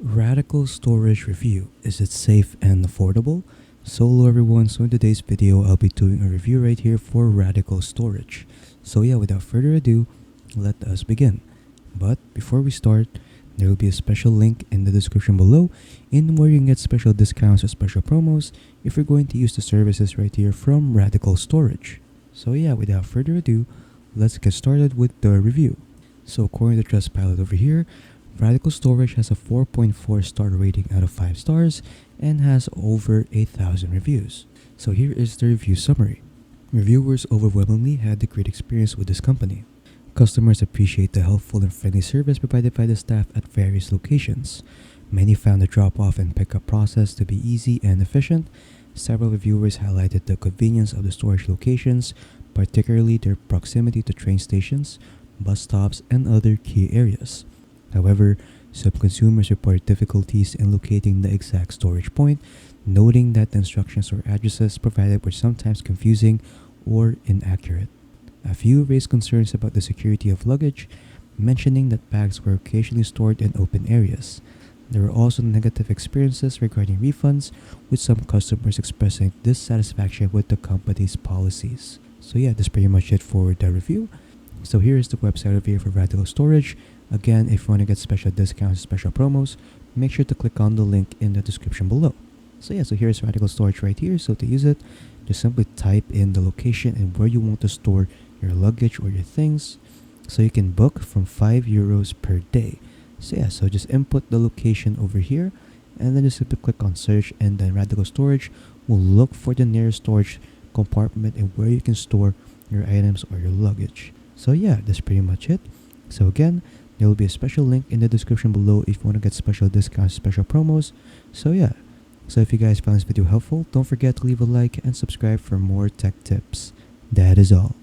Radical storage review. Is it safe and affordable? So hello everyone, so in today's video I'll be doing a review right here for Radical Storage. So yeah, without further ado, let us begin. But before we start, there will be a special link in the description below in where you can get special discounts or special promos if you're going to use the services right here from Radical Storage. So yeah, without further ado, let's get started with the review. So according to Trustpilot over here, Radical Storage has a 4.4 star rating out of 5 stars and has over 8,000 reviews. So here is the review summary. Reviewers overwhelmingly had a great experience with this company. Customers appreciate the helpful and friendly service provided by the staff at various locations. Many found the drop-off and pickup process to be easy and efficient. Several reviewers highlighted the convenience of the storage locations, particularly their proximity to train stations, bus stops, and other key areas. However, some consumers reported difficulties in locating the exact storage point, noting that the instructions or addresses provided were sometimes confusing or inaccurate. A few raised concerns about the security of luggage, mentioning that bags were occasionally stored in open areas. There were also negative experiences regarding refunds, with some customers expressing dissatisfaction with the company's policies. So yeah, that's pretty much it for the review. So here is the website review for Radical Storage. Again, if you want to get special discounts, special promos, make sure to click on the link in the description below. So yeah, so here's Radical Storage right here. So to use it, just simply type in the location and where you want to store your luggage or your things. So you can book from €5 per day. So yeah, so just input the location over here and then just simply click on search, and then Radical Storage will look for the nearest storage compartment and where you can store your items or your luggage. So yeah, that's pretty much it. So again, there will be a special link in the description below if you want to get special discounts, special promos. So yeah, so if you guys found this video helpful, don't forget to leave a like and subscribe for more tech tips. That is all.